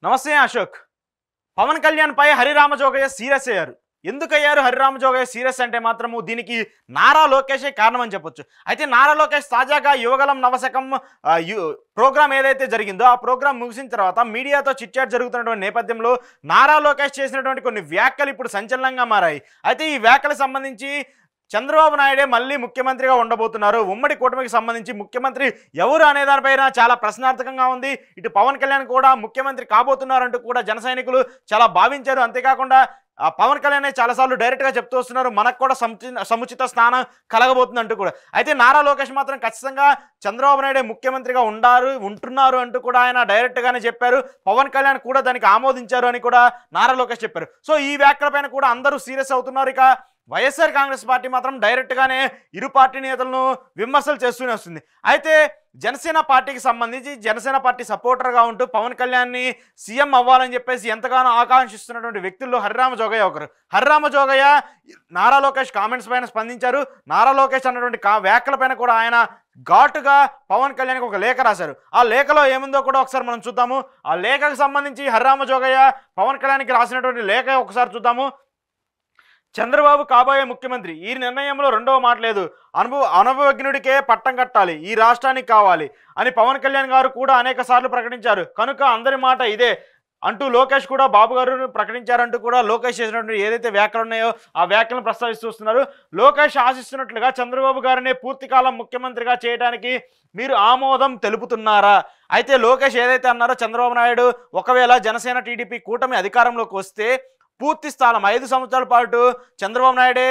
నమస్తే అశోక్. పవన్ కళ్యాణ్ పై హరిరామ జోగయ్య సీరియస్ అయ్యారు. ఎందుకయ్యారు హరిరామ జోగయ్య సీరియస్ అంటే మాత్రము దీనికి నారా లోకేషే కారణం అని చెప్పొచ్చు. అయితే నారా లోకేష్ తాజాగా యువగలం నవశకం ప్రోగ్రామ్ ఏదైతే జరిగిందో ఆ ప్రోగ్రామ్ ముగిసిన తర్వాత మీడియాతో చిట్చాట్ జరుగుతున్నటువంటి నేపథ్యంలో నారా లోకేష్ చేసినటువంటి కొన్ని వ్యాఖ్యలు ఇప్పుడు సంచలనంగా మారాయి. అయితే ఈ వ్యాఖ్యలకు సంబంధించి చంద్రబాబు నాయుడే మళ్ళీ ముఖ్యమంత్రిగా ఉండబోతున్నారు. ఉమ్మడి కూటమికి సంబంధించి ముఖ్యమంత్రి ఎవరు అనే దానిపైన చాలా ప్రశ్నార్థకంగా ఉంది. ఇటు పవన్ కళ్యాణ్ కూడా ముఖ్యమంత్రి కాబోతున్నారంటూ కూడా జన సైనికులు చాలా భావించారు. అంతేకాకుండా పవన్ కళ్యాణ్ చాలాసార్లు డైరెక్ట్గా చెప్తూ వస్తున్నారు, మనకు కూడా సముచిత స్థానం కలగబోతుందంటూ కూడా. అయితే నారా లోకేష్ మాత్రం ఖచ్చితంగా చంద్రబాబు నాయుడే ముఖ్యమంత్రిగా ఉంటున్నారు అంటూ కూడా ఆయన డైరెక్ట్గానే చెప్పారు. పవన్ కళ్యాణ్ కూడా దానికి ఆమోదించారు అని కూడా నారా లోకేష్ చెప్పారు. సో ఈ వ్యాఖ్యలపైన కూడా అందరూ సీరియస్ అవుతున్నారు. ఇక వైఎస్ఆర్ కాంగ్రెస్ పార్టీ మాత్రం డైరెక్ట్గానే ఇరు పార్టీ నేతలను విమర్శలు చేస్తూనే వస్తుంది. అయితే జనసేన పార్టీకి సంబంధించి జనసేన పార్టీ సపోర్టర్గా ఉంటూ పవన్ కళ్యాణ్ని సీఎం అవ్వాలని చెప్పేసి ఎంతగానో ఆకాంక్షిస్తున్నటువంటి వ్యక్తుల్లో హరిరామ జోగయ్య ఒకరు. హరిరామ జోగయ్య నారా లోకేష్ కామెంట్స్ పైన స్పందించారు. నారా లోకేష్ అన్నటువంటి వ్యాఖ్యలపైన కూడా ఆయన ఘాటుగా పవన్ కళ్యాణ్కి ఒక లేఖ రాశారు. ఆ లేఖలో ఏముందో కూడా ఒకసారి మనం చూద్దాము. ఆ లేఖకు సంబంధించి హరిరామ జోగయ్య పవన్ కళ్యాణ్కి రాసినటువంటి లేఖ ఒకసారి చూద్దాము. చంద్రబాబు కాబోయే ముఖ్యమంత్రి, ఈ నిర్ణయంలో రెండవ మాట లేదు. అనుభవజ్ఞుడికే పట్టం కట్టాలి, ఈ రాష్ట్రానికి కావాలి అని పవన్ కళ్యాణ్ గారు కూడా అనేక సార్లు ప్రకటించారు. కనుక అందరి మాట ఇదే అంటూ లోకేష్ కూడా బాబు గారు ప్రకటించారంటూ కూడా లోకేష్ చేసినటువంటి ఏదైతే వ్యాఖ్యలు ఉన్నాయో ఆ వ్యాఖ్యలను ప్రస్తావిస్తున్నారు. లోకేష్ ఆశిస్తున్నట్లుగా చంద్రబాబు గారిని పూర్తికాలం ముఖ్యమంత్రిగా చేయడానికి మీరు ఆమోదం తెలుపుతున్నారా? అయితే లోకేష్ ఏదైతే అన్నారో చంద్రబాబు నాయుడు ఒకవేళ జనసేన టీడీపీ కూటమి అధికారంలోకి వస్తే పూర్తి స్థానం 5 సంవత్సరాల పాటు చంద్రబాబు నాయుడే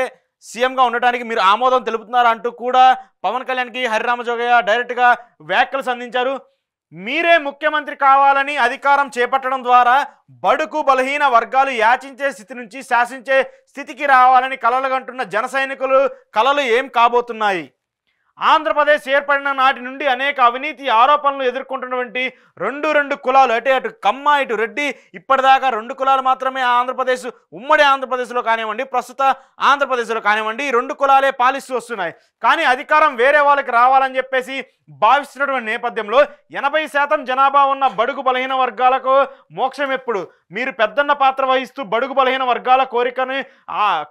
సీఎంగా ఉండటానికి మీరు ఆమోదం తెలుపుతున్నారా అంటూ కూడా పవన్ కళ్యాణ్కి హరిరామ జోగయ్య డైరెక్ట్గా వ్యాఖ్యలు సంధించారు. మీరే ముఖ్యమంత్రి కావాలని అధికారం చేపట్టడం ద్వారా బడుగు బలహీన వర్గాలు యాచించే స్థితి నుంచి శాసించే స్థితికి రావాలని కలలుగంటున్న జన సైనికులు కలలు ఏం కాబోతున్నాయి? ఆంధ్రప్రదేశ్ ఏర్పడిన నాటి నుండి అనేక అవినీతి ఆరోపణలు ఎదుర్కొంటున్నటువంటి రెండు కులాలు, అటు కమ్మ ఇటు రెడ్డి, ఇప్పటిదాకా 2 కులాలు మాత్రమే ఆంధ్రప్రదేశ్ ఉమ్మడి ఆంధ్రప్రదేశ్లో కానివ్వండి, ప్రస్తుత ఆంధ్రప్రదేశ్లో కానివ్వండి, ఈ 2 కులాలే పాలిస్తూ వస్తున్నాయి. కానీ అధికారం వేరే వాళ్ళకి రావాలని చెప్పేసి భావిస్తున్నటువంటి నేపథ్యంలో 80% జనాభా ఉన్న బడుగు బలహీన వర్గాలకు మోక్షం ఎప్పుడు? మీరు పెద్దన్న పాత్ర వహిస్తూ బడుగు బలహీన వర్గాల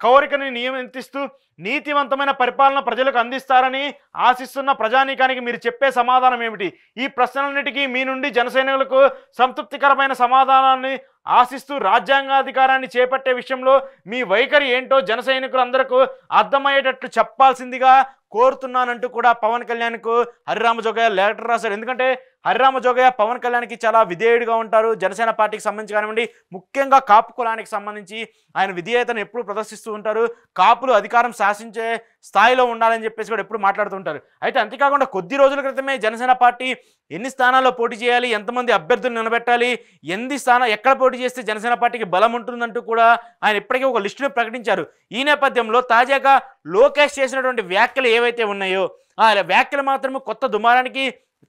కోరికని నియంత్రిస్తూ నీతివంతమైన పరిపాలన ప్రజలకు అందిస్తారని ఆశిస్తున్న ప్రజానీకానికి మీరు చెప్పే సమాధానం ఏమిటి? ఈ ప్రశ్నలన్నిటికీ మీ నుండి జనసైనికులకు సంతృప్తికరమైన సమాధానాన్ని ఆశిస్తూ రాజ్యాంగాధికారాన్ని చేపట్టే విషయంలో మీ వైఖరి ఏంటో జన సైనికులందరికీ అర్థమయ్యేటట్లు చెప్పాల్సిందిగా కోరుతున్నానంటూ కూడా పవన్ కళ్యాణ్కు హరిరామ జోగయ్య లెటర్ రాశారు. ఎందుకంటే హరిరామ జోగయ్య పవన్ కళ్యాణ్కి చాలా విధేయుడిగా ఉంటారు. జనసేన పార్టీకి సంబంధించి కానివ్వండి, ముఖ్యంగా కాపు కులానికి సంబంధించి ఆయన విధేయతను ఎప్పుడు ప్రదర్శిస్తూ ఉంటారు. కాపులు అధికారం శాసించే స్థాయిలో ఉండాలని చెప్పేసి కూడా ఎప్పుడు మాట్లాడుతుంటారు. అయితే అంతేకాకుండా కొద్ది రోజుల క్రితమే జనసేన పార్టీ ఎన్ని స్థానాల్లో పోటీ చేయాలి, ఎంతమంది అభ్యర్థులు నిలబెట్టాలి, ఎక్కడ పోటీ చేస్తే జనసేన పార్టీకి బలం ఉంటుందంటూ కూడా ఆయన ఇప్పటికే ఒక లిస్టును ప్రకటించారు. ఈ నేపథ్యంలో తాజాగా లోకేష్ చేసినటువంటి వ్యాఖ్యలు ఏవైతే ఉన్నాయో ఆ వ్యాఖ్యలు మాత్రమే కొత్త దుమారానికి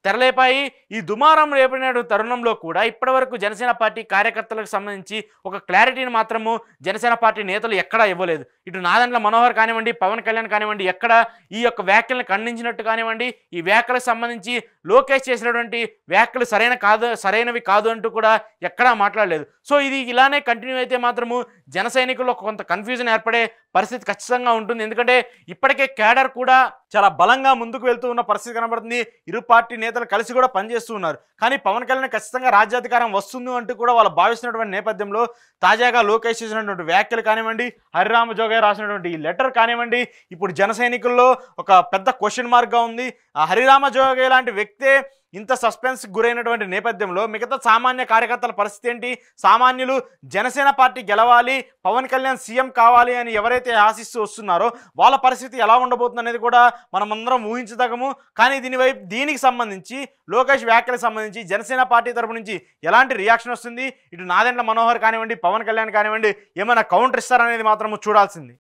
తెరలేపాయి. ఈ దుమారం రేపిన తరుణంలో కూడా ఇప్పటివరకు జనసేన పార్టీ కార్యకర్తలకు సంబంధించి ఒక క్లారిటీని మాత్రము జనసేన పార్టీ నేతలు ఎక్కడా ఇవ్వలేదు. ఇటు నాదెండ్ల మనోహర్ కానివ్వండి, పవన్ కళ్యాణ్ కానివ్వండి, ఎక్కడ ఈ యొక్క వ్యాఖ్యలను ఖండించినట్టు కానివ్వండి, ఈ వ్యాఖ్యలకు సంబంధించి లోకేష్ చేసినటువంటి వ్యాఖ్యలు సరైనవి కాదు అంటూ కూడా ఎక్కడా మాట్లాడలేదు. సో ఇది ఇలానే కంటిన్యూ అయితే మాత్రము జన సైనికుల్లో కొంత కన్ఫ్యూజన్ ఏర్పడే పరిస్థితి ఖచ్చితంగా ఉంటుంది. ఎందుకంటే ఇప్పటికే క్యాడర్ కూడా చాలా బలంగా ముందుకు వెళ్తూ ఉన్న పరిస్థితి కనబడుతుంది. ఇరు పార్టీ నేతలు కలిసి కూడా పనిచేస్తూ ఉన్నారు. కానీ పవన్ కళ్యాణ్ ఖచ్చితంగా రాజ్యాధికారం వస్తుంది అంటూ కూడా వాళ్ళు భావిస్తున్నటువంటి నేపథ్యంలో తాజాగా లోకేష్ చేసినటువంటి వ్యాఖ్యలు కానివ్వండి, హరిరామ జోగయ్య రాసినటువంటి ఈ లెటర్ కానివ్వండి, ఇప్పుడు జన సైనికుల్లో ఒక పెద్ద క్వశ్చన్ మార్క్గా ఉంది. హరిరామ జోగయ్య లాంటి వ్యక్తే ఇంత సస్పెన్స్ గురైనటువంటి నేపథ్యంలో మిగతా సామాన్య కార్యకర్తల పరిస్థితి ఏంటి? సామాన్యులు జనసేన పార్టీ గెలవాలి, పవన్ కళ్యాణ్ సీఎం కావాలి అని ఎవరైతే ఆశిస్తూ వస్తున్నారో వాళ్ళ పరిస్థితి ఎలా ఉండబోతుంది అనేది కూడా మనమందరం ఊహించదగము. కానీ దీనికి సంబంధించి లోకేష్ వ్యాఖ్యలకు సంబంధించి జనసేన పార్టీ తరపు నుంచి ఎలాంటి రియాక్షన్ వస్తుంది, ఇటు నాదెండ్ల మనోహర్ కానివ్వండి, పవన్ కళ్యాణ్ కానివ్వండి, ఏమైనా కౌంటర్ ఇస్తారనేది మాత్రం చూడాల్సింది.